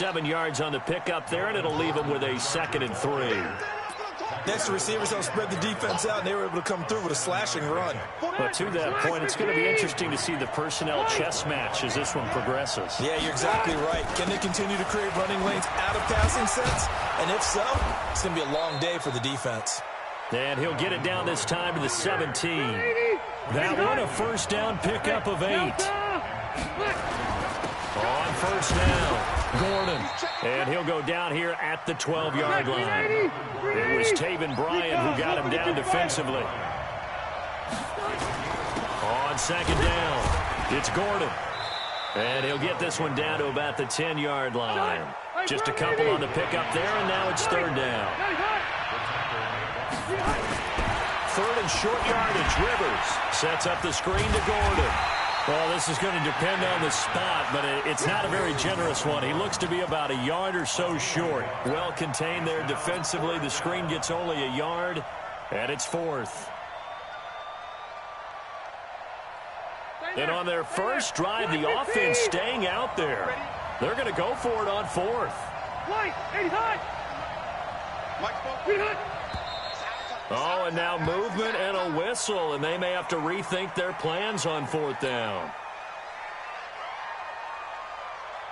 7 yards on the pickup there, and it'll leave them with a 2nd and 3. Next, the receivers helped spread the defense out, and they were able to come through with a slashing run. But to that point, it's going to be interesting to see the personnel chess match as this one progresses. Yeah, you're exactly right. Can they continue to create running lanes out of passing sets? And if so, it's going to be a long day for the defense. And he'll get it down this time to the 17. That one, a first down pickup of 8. On first down, Gordon. And he'll go down here at the 12-yard line. It was Taven Bryan who got him down defensively. On second down, it's Gordon. And he'll get this one down to about the 10-yard line. Just a couple on the pickup there, and now it's third down. Third and short yardage. Rivers sets up the screen to Gordon. Well, this is going to depend on the spot, but it's not a very generous one. He looks to be about a yard or so short. Well contained there defensively. The screen gets only a yard, and it's fourth. And on their first drive, the offense staying out there. They're going to go for it on fourth. Oh, and now movement and a whistle, and they may have to rethink their plans on fourth down.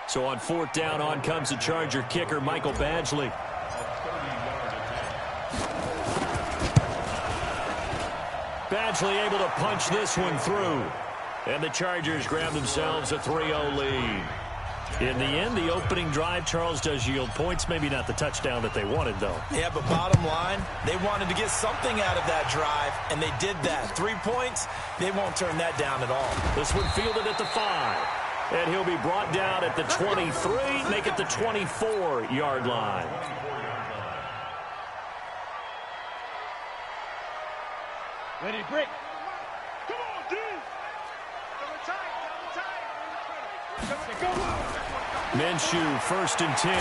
So on fourth down, on comes the Charger kicker, Michael Badgley. Badgley able to punch this one through. And the Chargers grab themselves a 3-0 lead. In the end, the opening drive, Charles, does yield points. Maybe not the touchdown that they wanted, though. Yeah, but bottom line, they wanted to get something out of that drive, and they did that. 3 points, they won't turn that down at all. This one fielded at the 5. And he'll be brought down at the 23, make it the 24-yard line. Ready, break. Come on, dude. Minshew, 1st and 10,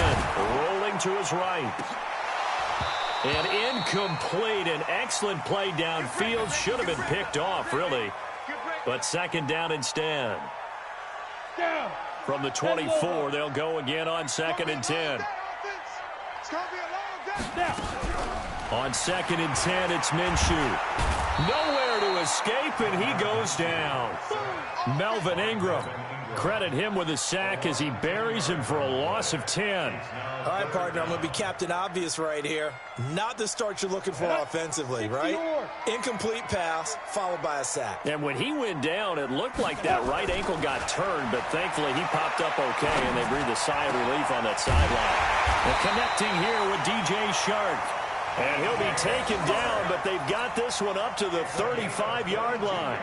rolling to his right. And incomplete, an excellent play downfield. Should have been picked off, really. But 2nd down instead. From the 24, they'll go again on 2nd and 10. On 2nd and 10, it's Minshew. Nowhere to escape, and he goes down. Melvin Ingram. Credit him with a sack as he buries him for a loss of 10. All right, partner, I'm going to be Captain Obvious right here. Not the start you're looking for offensively, right? Incomplete pass, followed by a sack. And when he went down, it looked like that right ankle got turned, but thankfully he popped up okay, and they breathed a sigh of relief on that sideline. And connecting here with DJ Shark. And he'll be taken down, but they've got this one up to the 35-yard line.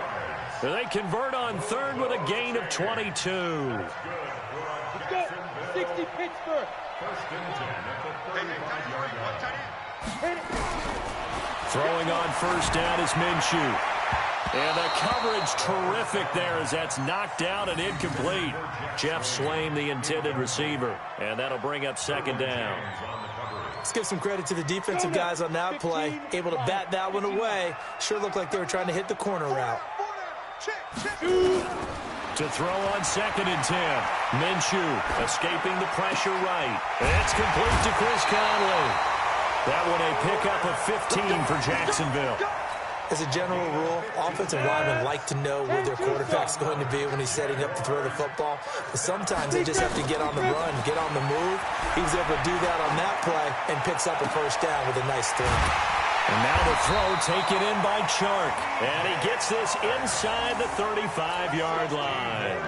They convert on third with a gain of 22. Let's go. 60 Pittsburgh. Throwing on first down is Minshew. And the coverage terrific there as that's knocked out and incomplete. Jeff Swain, the intended receiver. And that'll bring up 2nd down. Let's give some credit to the defensive guys on that play. Able to bat that one away. Sure looked like they were trying to hit the corner route. To throw on 2nd and 10. Minshew escaping the pressure right. It's complete to Chris Conley. That one a pickup of 15 for Jacksonville. As a general rule, offensive linemen like to know where their quarterback's going to be when he's setting up to throw the football. But sometimes they just have to get on the run, get on the move. He was able to do that on that play and picks up a first down with a nice throw. And now the throw taken in by Chark. And he gets this inside the 35-yard line.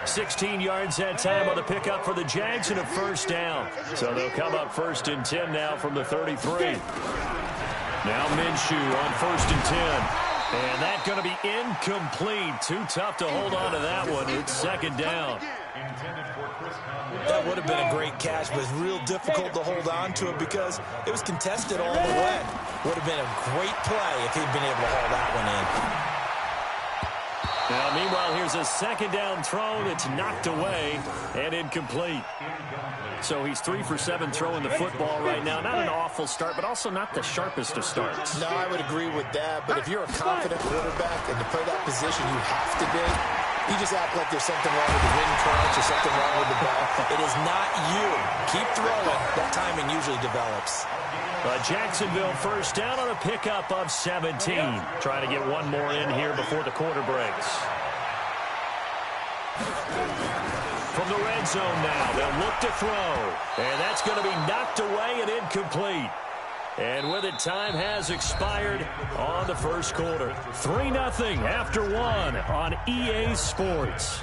16 yards that time on the pickup for the Jags and a first down. So they'll come up 1st and 10 now from the 33. Now Minshew on 1st and 10. And that's going to be incomplete. Too tough to hold on to that one. It's 2nd down. That would have been a great catch, but it's real difficult to hold on to it because it was contested all the way. Would have been a great play if he'd been able to haul that one in. Now, meanwhile, here's a 2nd down throw that's knocked away and incomplete. So he's 3 for 7 throwing the football right now. Not an awful start, but also not the sharpest of starts. No, I would agree with that. But if you're a confident quarterback and to play that position, you have to be. You just act like there's something wrong with the wind currents or something wrong with the ball. It is not you. Keep throwing. That timing usually develops. Jacksonville first down on a pickup of 17. Trying to get one more in here before the quarter breaks. From the red zone now, they'll look to throw. And that's going to be knocked away and incomplete. And with it, time has expired on the first quarter. 3-0 after one on EA Sports.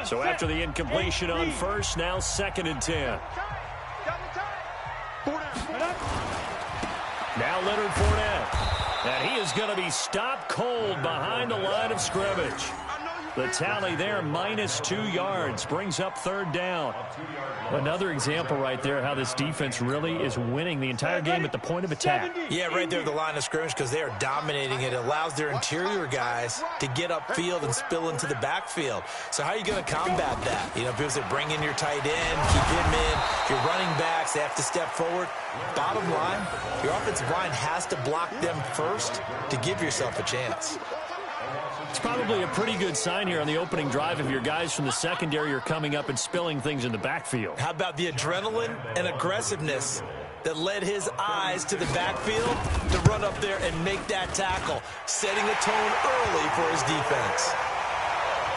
So after the incompletion on first, now 2nd and 10. Now Leonard Fournette. And he is going to be stopped cold behind the line of scrimmage. The tally there, -2 yards, brings up 3rd down. Another example right there how this defense really is winning the entire game at the point of attack. Yeah, right there at the line of scrimmage because they are dominating it. It allows their interior guys to get upfield and spill into the backfield. So how are you going to combat that? You know, people say bring in your tight end, keep him in. Your running backs, they have to step forward. Bottom line, your offensive line has to block them first to give yourself a chance. It's probably a pretty good sign here on the opening drive if your guys from the secondary are coming up and spilling things in the backfield. How about the adrenaline and aggressiveness that led his eyes to the backfield to run up there and make that tackle, setting a tone early for his defense.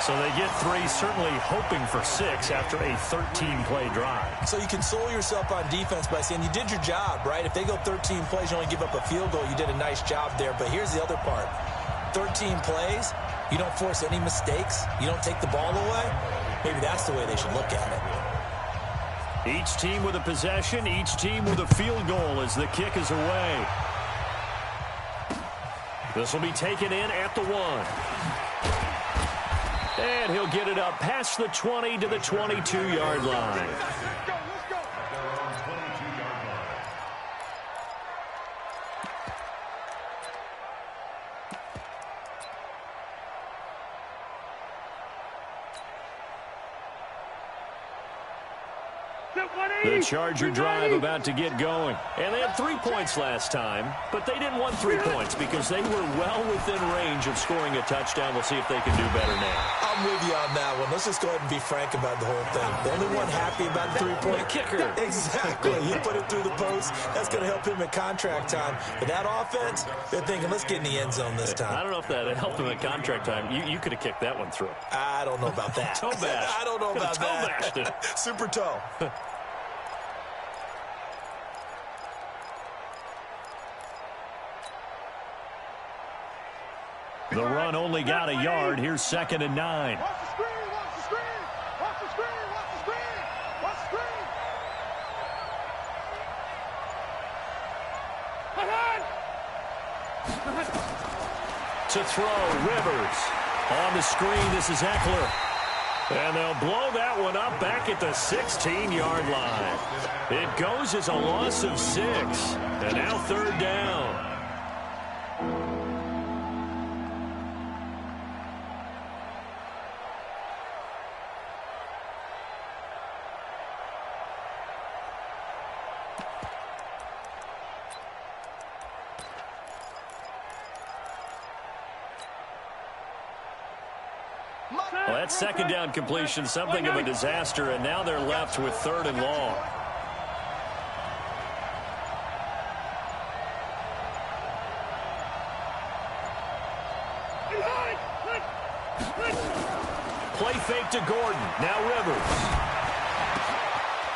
So they get 3, certainly hoping for 6 after a 13-play drive. So you console yourself on defense by saying you did your job, right? If they go 13 plays, you only give up a field goal, you did a nice job there. But here's the other part. 13 plays, you don't force any mistakes, you don't take the ball away. Maybe that's the way they should look at it. Each team with a possession, each team with a field goal as the kick is away. This will be taken in at the 1. And he'll get it up past the 20 to the 22-yard line. The Charger drive about to get going. And they had 3 points last time, but they didn't want 3 points because they were well within range of scoring a touchdown. We'll see if they can do better now. I'm with you on that one. Let's just go ahead and be frank about the whole thing. The only one happy about the 3-point kicker. Exactly. He put it through the post. That's going to help him at contract time. But that offense, they're thinking, let's get in the end zone this time. I don't know if that helped him at contract time. You could have kicked that one through. I don't know about that. Toe bash. I don't know about toe that. Bashed it. Super toe. The run only got a yard. Here's 2nd and 9. Watch the screen, watch the screen, watch the screen, watch the screen, watch the screen. To throw, Rivers. On the screen, this is Eckler. And they'll blow that one up back at the 16-yard line. It goes as a loss of 6. And now 3rd down. Well, that 2nd down completion, something of a disaster, and now they're left with 3rd and long. Play fake to Gordon. Now Rivers.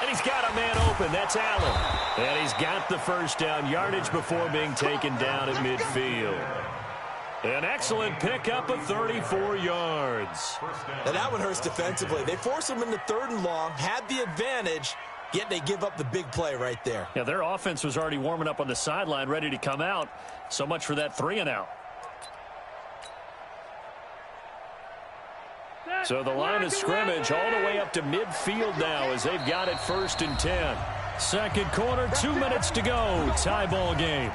And he's got a man open. That's Allen. And he's got the 1st down yardage before being taken down at midfield. An excellent pickup of 34 yards. And that one hurts defensively. They forced him into 3rd and long, had the advantage, yet they give up the big play right there. Yeah, their offense was already warming up on the sideline, ready to come out. So much for that 3-and-out. So the line of scrimmage all the way up to midfield now as they've got it 1st and 10. 2nd quarter, 2 minutes to go. Tie ball game.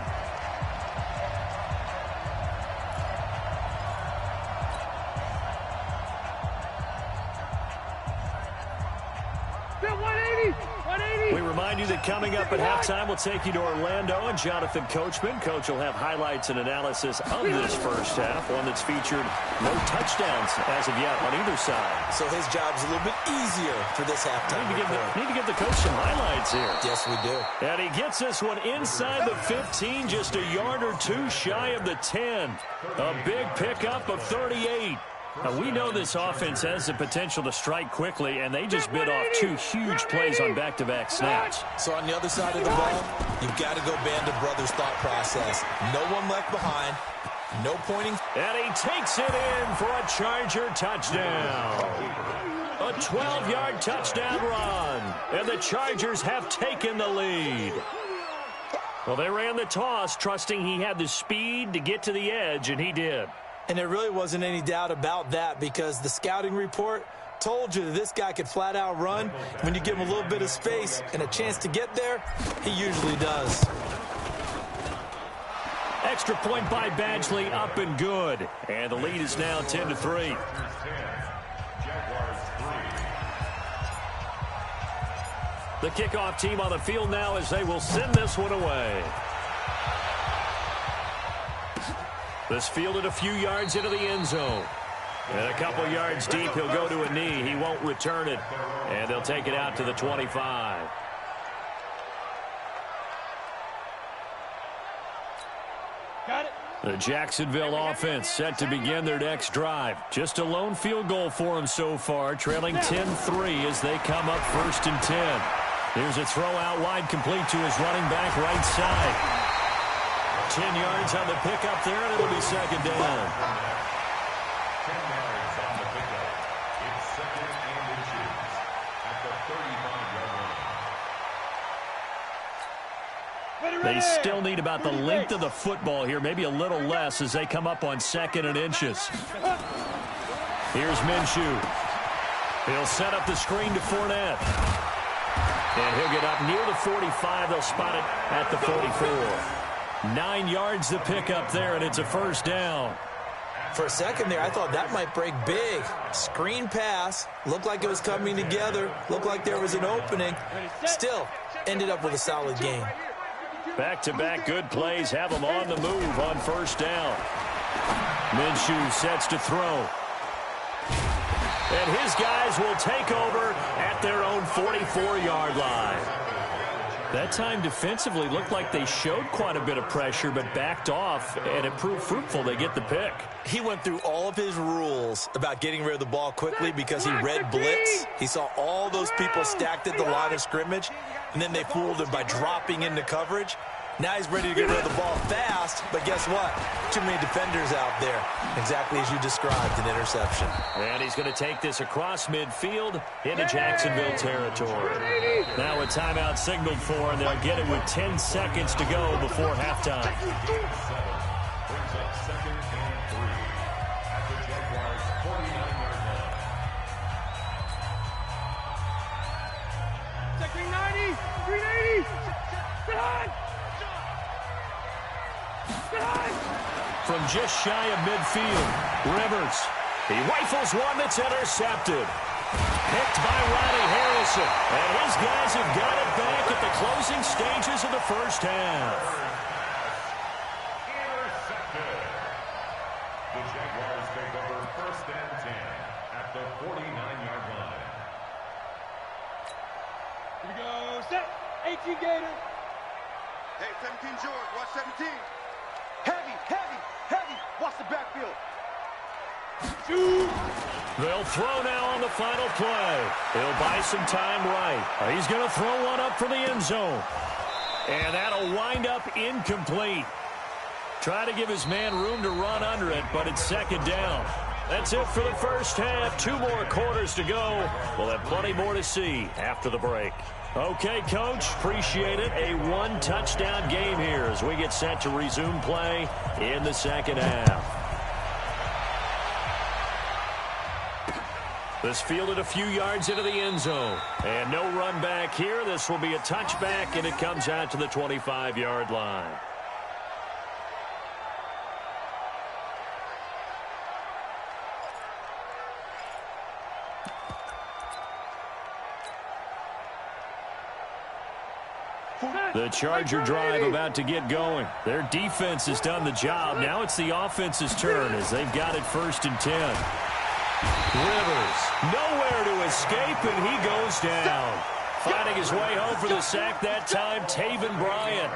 We remind you you that coming up at halftime, we'll take you to Orlando and Jonathan Coachman. Coach will have highlights and analysis of this first half, one that's featured no touchdowns as of yet on either side. So his job's a little bit easier for this halftime. Need to give the coach some highlights here. Yes, we do. And he gets this one inside the 15, just a yard or two shy of the 10. A big pickup of 38. Now, we know this offense has the potential to strike quickly, and they just bit off two huge plays on back-to-back snaps. So on the other side of the ball, you've got to go Band of Brothers thought process. No one left behind. No pointing. And he takes it in for a Charger touchdown. A 12-yard touchdown run. And the Chargers have taken the lead. Well, they ran the toss, trusting he had the speed to get to the edge, and he did. And there really wasn't any doubt about that because the scouting report told you that this guy could flat out run. When you give him a little bit of space and a chance to get there, he usually does. Extra point by Badgley, up and good. And the lead is now 10-3. The kickoff team on the field now as they will send this one away. This fielded a few yards into the end zone. And a couple yards deep, he'll go to a knee. He won't return it. And they'll take it out to the 25. Got it. The Jacksonville offense set to begin their next drive. Just a lone field goal for them so far, trailing 10-3 as they come up 1st and 10. Here's a throw out wide, complete to his running back right side. 10 yards on the pickup there, and it'll be second down. 10 yards on the pickup. It's second and inches at the 35-yard line. They still need about the length of the football here, maybe a little less as they come up on 2nd and inches. Here's Minshew. He'll set up the screen to Fournette. And he'll get up near the 45. They'll spot it at the 44. 9 yards to pick up there, and it's a first down. For a second there, I thought that might break big. Screen pass. Looked like it was coming together. Looked like there was an opening. Still, ended up with a solid game. Back-to-back good plays have them on the move on first down. Minshew sets to throw. And his guys will take over at their own 44-yard line. That time defensively looked like they showed quite a bit of pressure but backed off, and it proved fruitful. They get the pick. He went through all of his rules about getting rid of the ball quickly because he read blitz. He saw all those people stacked at the line of scrimmage, and then they fooled him by dropping into coverage. Now he's ready to get rid of the ball fast, but guess what? Too many defenders out there. Exactly as you described, an interception. And he's going to take this across midfield into Jacksonville territory. Now a timeout signaled for, and they'll get it with 10 seconds to go before halftime. Brings up 2nd and 3 at the Jaguars' 49-yard line. Checking 90, 380. Behind. From just shy of midfield, Rivers. He rifles one that's intercepted. Picked by Ronnie Harrison. And his guys have got it back at the closing stages of the first half. Intercepted. The Jaguars take over 1st and 10 at the 49-yard line. Here we go. Set. 18 Gator. Hey, 17 George, watch 17. Heavy, heavy, heavy. Watch the backfield. Shoot. They'll throw now on the final play. He'll buy some time right. He's going to throw one up for the end zone. And that'll wind up incomplete. Try to give his man room to run under it, but it's second down. That's it for the first half. 2 more quarters to go. We'll have plenty more to see after the break. Okay, Coach, appreciate it. A 1-touchdown game here as we get set to resume play in the second half. This fielded a few yards into the end zone. And no run back here. This will be a touchback, and it comes out to the 25-yard line. The Charger drive about to get going. Their defense has done the job. Now it's the offense's turn as they've got it 1st and 10. Rivers, nowhere to escape, and he goes down. Finding his way home for the sack that time, Taven Bryan.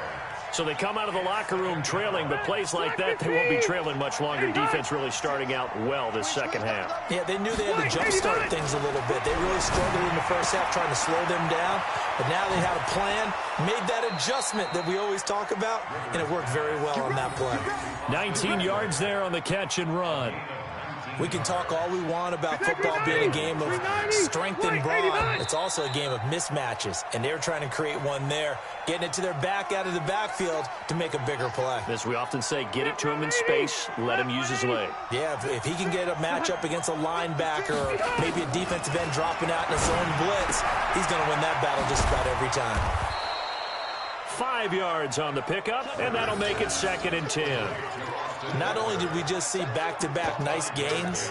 So they come out of the locker room trailing, but plays like that, they won't be trailing much longer. Defense really starting out well this second half. Yeah, they knew they had to jumpstart things a little bit. They really struggled in the first half trying to slow them down, but now they had a plan, made that adjustment that we always talk about, and it worked very well on that play. 19 yards there on the catch and run. We can talk all we want about football being a game of strength and brawn. It's also a game of mismatches, and they're trying to create one there, getting it to their back out of the backfield to make a bigger play. As we often say, get it to him in space, let him use his leg. Yeah, if he can get a matchup against a linebacker or maybe a defensive end dropping out in a zone blitz, he's going to win that battle just about every time. 5 yards on the pickup, and that'll make it 2nd and 10. Not only did we just see back-to-back nice gains,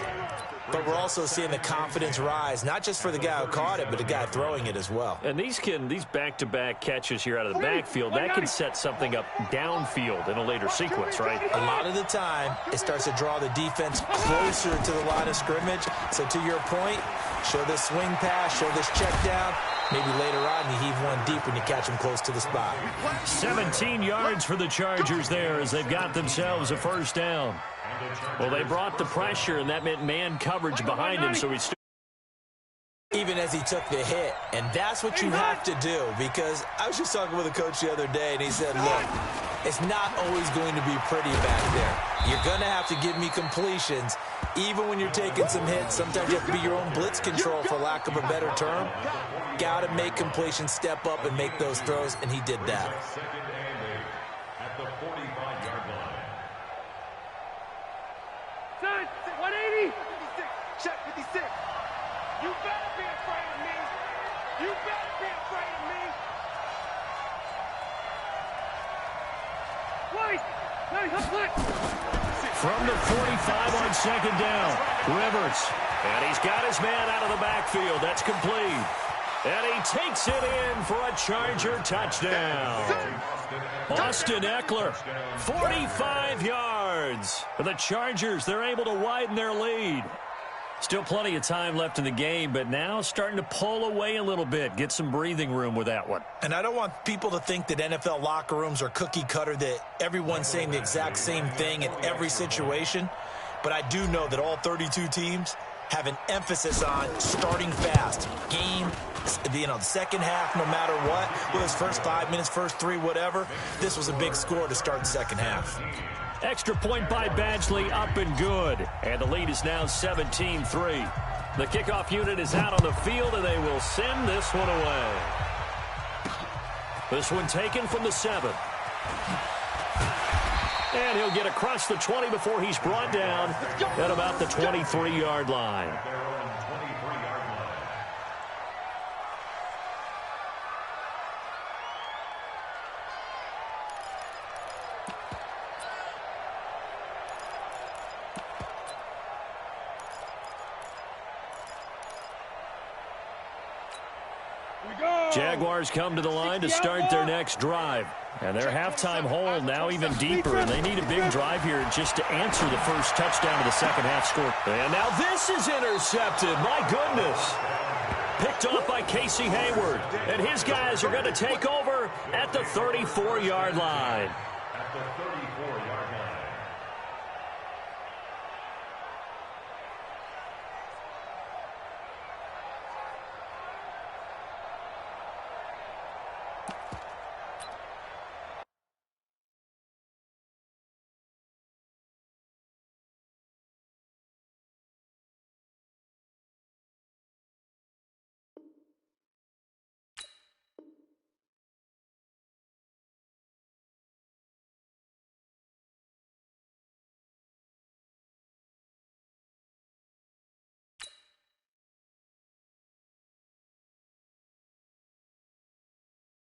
but we're also seeing the confidence rise, not just for the guy who caught it, but the guy throwing it as well. And these back-to-back catches here out of the backfield, that can set something up downfield in a later sequence, right? A lot of the time, it starts to draw the defense closer to the line of scrimmage. So to your point, show this swing pass, show this check down. Maybe later on you heave one deep when you catch him close to the spot. 17 yards for the Chargers there as they've got themselves a 1st down. Well, they brought the pressure, and that meant man coverage behind him, so he's even as he took the hit. And that's what you have to do, because I was just talking with a coach the other day, and he said, look, it's not always going to be pretty back there. You're going to have to give me completions. Even when you're taking some hits, sometimes you have to be your own blitz control, for lack of a better term. Got to make completions, step up, and make those throws, and he did that. At the 45-yard line. 180. 56. Check 56. You better be afraid of me. You better be afraid of me. from the 45 on 2nd down. Rivers, and he's got his man out of the backfield. That's complete. And he takes it in for a Charger touchdown. Austin Eckler, 45 yards. For the Chargers, they're able to widen their lead. Still plenty of time left in the game, but now starting to pull away a little bit. Get some breathing room with that one. And I don't want people to think that NFL locker rooms are cookie cutter, that everyone's saying the exact same thing in every situation. But I do know that all 32 teams have an emphasis on starting fast. Game, the second half, no matter what, whether it's first 5 minutes, first 3, whatever. This was a big score to start the second half. Extra point by Badgley, up and good. And the lead is now 17-3. The kickoff unit is out on the field, and they will send this one away. This one taken from the 7. And he'll get across the 20 before he's brought down at about the 23-yard line. Jaguars come to the line to start their next drive. And their halftime hole now even deeper, and they need a big drive here just to answer the first touchdown of the second half score. And now this is intercepted. My goodness. Picked off by Casey Hayward. And his guys are going to take over at the 34-yard line. At the 34-yard